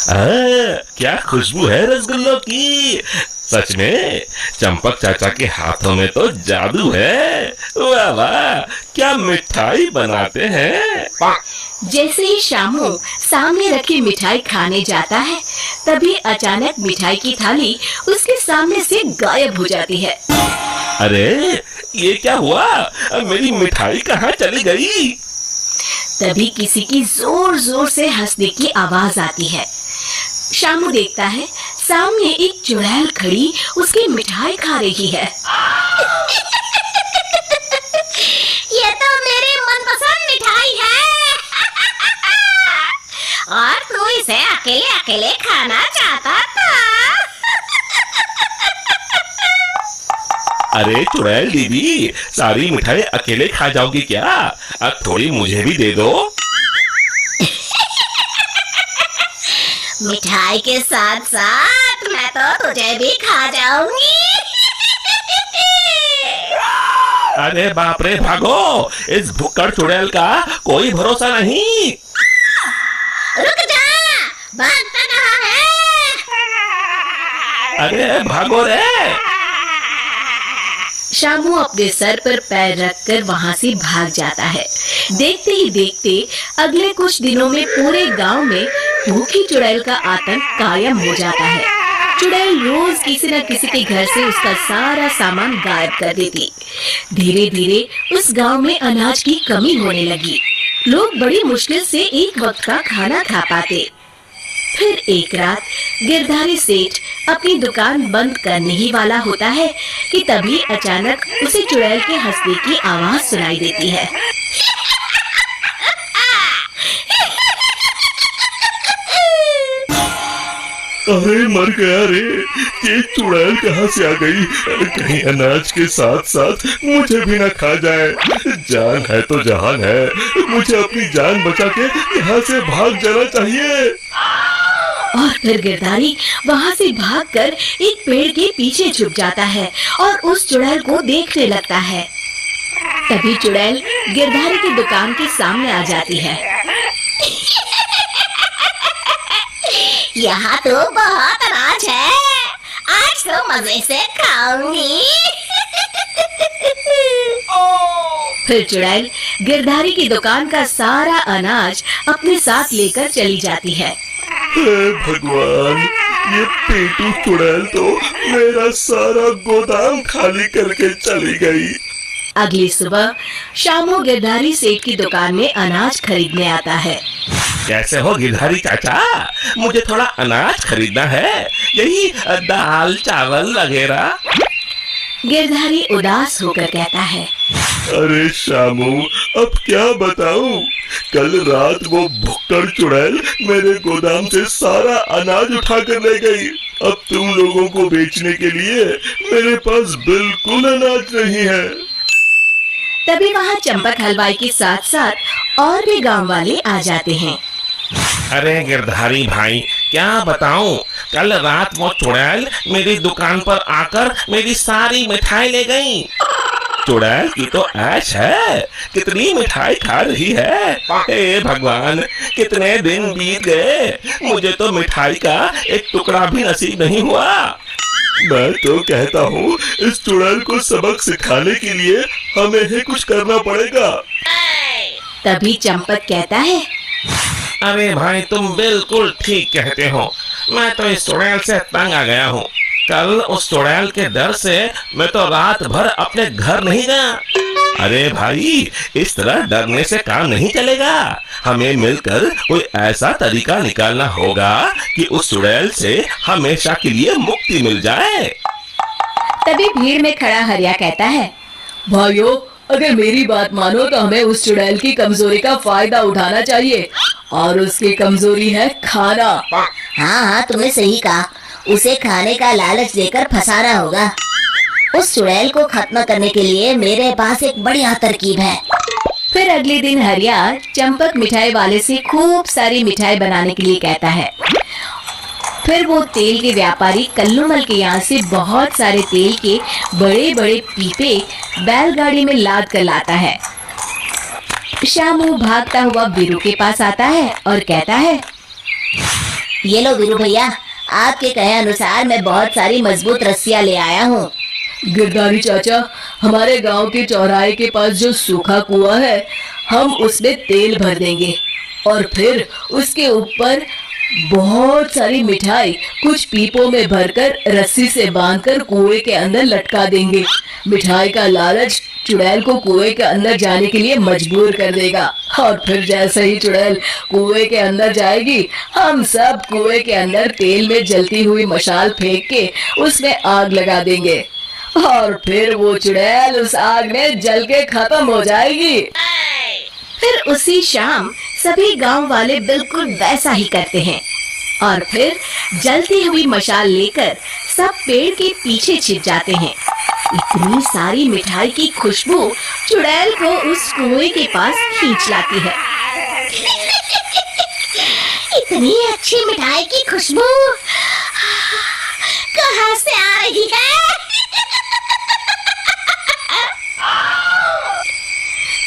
क्या खुशबू है रसगुल्लों की। सच में चंपक चाचा के हाथों में तो जादू है। वाह वाह, क्या मिठाई बनाते हैं। जैसे ही शामू सामने रखी मिठाई खाने जाता है, तभी अचानक मिठाई की थाली उसके सामने से गायब हो जाती है। अरे ये क्या हुआ, मेरी मिठाई कहाँ चली गई। तभी किसी की जोर जोर से हंसने की आवाज आती है। शामू देखता है सामने एक चुड़ैल खड़ी उसकी मिठाई खा रही है। ये तो मेरी मनपसंद मिठाई है। और तू इसे अकेले अकेले खाना चाहता था। अरे चुड़ैल दीदी, सारी मिठाई अकेले खा जाओगी क्या। अब थोड़ी मुझे भी दे दो। मिठाई के साथ साथ मैं तो तुझे भी खा जाऊंगी। अरे बाप रे, भागो, इस भुक्कड़ चुड़ैल का कोई भरोसा नहीं। रुक जा, भागता कहाँ है। अरे भागो रे। शामू अपने सर पर पैर रखकर वहाँ से भाग जाता है। देखते ही देखते अगले कुछ दिनों में पूरे गांव में भूखी चुड़ैल का आतंक कायम हो जाता है। चुड़ैल रोज किसी न किसी के घर से उसका सारा सामान गायब कर देती। धीरे धीरे उस गांव में अनाज की कमी होने लगी। लोग बड़ी मुश्किल से एक वक्त का खाना खा पाते। फिर एक रात गिरधारी सेठ अपनी दुकान बंद करने ही वाला होता है कि तभी अचानक उसे चुड़ैल के हंसने की आवाज सुनाई देती है। अरे मर गया रे, ये चुड़ैल कहाँ से आ गई। कहीं अनाज के साथ साथ मुझे भी ना खा जाए। जान है तो जहान है, मुझे अपनी जान बचा के यहाँ से भाग जाना चाहिए। और फिर गिरधारी वहाँ से भागकर एक पेड़ के पीछे छुप जाता है और उस चुड़ैल को देखने लगता है। तभी चुड़ैल गिरधारी की दुकान के सामने आ जाती है। यहाँ तो बहुत अनाज है, आज तो मजे से खाऊंगी। फिर चुड़ैल गिरधारी की दुकान का सारा अनाज अपने साथ लेकर चली जाती है। हे भगवान, ये पेटू चुड़ैल तो मेरा सारा गोदाम खाली करके चली गई। अगली सुबह शामू गिरधारी सेठ की दुकान में अनाज खरीदने आता है। कैसे हो गिरधारी चाचा, मुझे थोड़ा अनाज खरीदना है, यही दाल चावल वगैरह। गिरधारी उदास होकर कहता है, अरे शामू, अब क्या बताऊं, कल रात वो भुक्कड़ चुड़ैल मेरे गोदाम से सारा अनाज उठा कर ले गई। अब तुम लोगों को बेचने के लिए मेरे पास बिल्कुल अनाज नहीं है। तभी वहाँ चंपक हलवाई के साथ साथ और भी गांव वाले आ जाते हैं। अरे गिरधारी भाई, क्या बताऊं, कल रात वो चुड़ैल मेरी दुकान पर आकर मेरी सारी मिठाई ले गई। चुड़ैल की तो ऐश है, कितनी मिठाई खा रही है। हे भगवान, कितने दिन बीत गए, मुझे तो मिठाई का एक टुकड़ा भी नसीब नहीं हुआ। मैं तो कहता हूँ इस चुड़ैल को सबक सिखाने के लिए हमें ही कुछ करना पड़ेगा। तभी चंपक कहता है, अरे भाई, तुम बिल्कुल ठीक कहते हो, मैं तो इस चुड़ैल से तंग आ गया हूँ। कल उस चुड़ैल के डर से मैं तो रात भर अपने घर नहीं गया। अरे भाई, इस तरह डरने से काम नहीं चलेगा, हमें मिलकर कोई ऐसा तरीका निकालना होगा कि उस चुड़ैल से हमेशा के लिए मुक्ति मिल जाए। तभी भीड़ में खड़ा हरिया कहता है, भाइयों, अगर मेरी बात मानो तो हमें उस चुड़ैल की कमजोरी का फायदा उठाना चाहिए, और उसकी कमजोरी है खाना। हाँ, तुमने सही कहा, उसे खाने का लालच देकर फंसाना होगा। उस चुड़ैल को खत्म करने के लिए मेरे पास एक बढ़िया तरकीब है। फिर अगले दिन हरिया चंपक मिठाई वाले से खूब सारी मिठाई बनाने के लिए कहता है। फिर वो तेल के व्यापारी कल्लूमल के यहाँ से बहुत सारे तेल के बड़े बड़े पीपे बैलगाड़ी में लाद कर लाता है। शामू भागता हुआ बीरू के पास आता है और कहता है, ये लो वीरू भैया, आपके कहे अनुसार मैं बहुत सारी मजबूत रस्सियां ले आया हूँ। गिरधारी चाचा, हमारे गांव के चौराहे के पास जो सूखा कुआं है, हम उसमें तेल भर देंगे और फिर उसके ऊपर बहुत सारी मिठाई कुछ पीपों में भरकर रस्सी से बांधकर कुएं के अंदर लटका देंगे। मिठाई का लालच चुड़ैल को कुएं के अंदर जाने के लिए मजबूर कर देगा और फिर जैसे ही चुड़ैल कुएं के अंदर जाएगी, हम सब कुएं के अंदर तेल में जलती हुई मशाल फेंक के उसमें आग लगा देंगे और फिर वो चुड़ैल उस आग में जल के खत्म हो जाएगी। फिर उसी शाम सभी गांव वाले बिल्कुल वैसा ही करते हैं और फिर जलती हुई मशाल लेकर सब पेड़ के पीछे छिप जाते हैं। इतनी सारी मिठाई की खुशबू चुड़ैल को उस कुएं के पास खींच लाती है। इतनी अच्छी मिठाई की खुशबू कहाँ से आ रही है?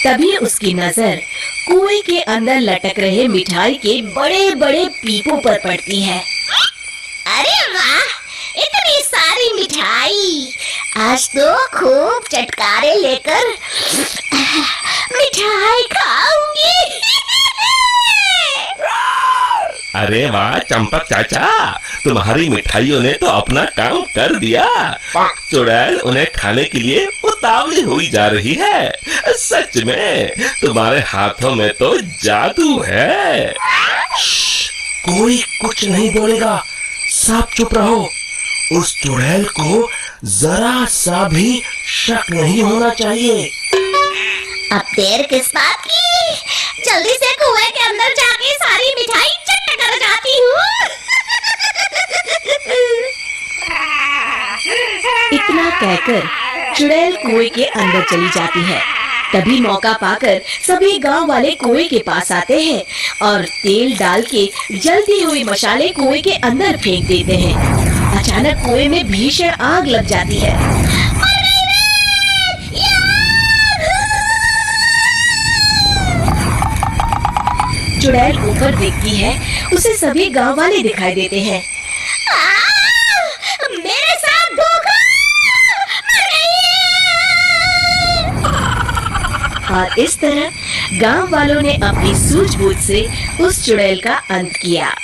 तभी उसकी नजर कुएं के अंदर लटक रहे मिठाई के बड़े बड़े पीपों पर पड़ती है। अरे वाह, इतनी सारी मिठाई! आज तो खूब चटकारे लेकर मिठाई खाऊंगी। अरे वाह चंपक चाचा, तुम्हारी मिठाइयों ने तो अपना काम कर दिया। चुड़ैल उन्हें खाने के लिए उतावली हुई जा रही है। सच में तुम्हारे हाथों में तो जादू है। कोई कुछ नहीं बोलेगा, सब चुप रहो। उस चुड़ैल को जरा सा भी शक नहीं होना चाहिए। अब देर किस बात की? जल्दी से कुएं के अंदर जाके सारी मिठाई चट कर जाती हूँ। इतना कहकर चुड़ैल कुएं के अंदर चली जाती है। तभी मौका पाकर सभी गांव वाले कुएं के पास आते हैं और तेल डाल के जलती हुई मशाले कुएं के अंदर फेंक देते हैं। अचानक कुएं में भीषण आग लग जाती है। चुड़ैल ऊपर देखती है, उसे सभी गांव वाले दिखाई देते हैं। मेरे साथ धोखा! और इस तरह गांव वालों ने अपनी सूझबूझ से उस चुड़ैल का अंत किया।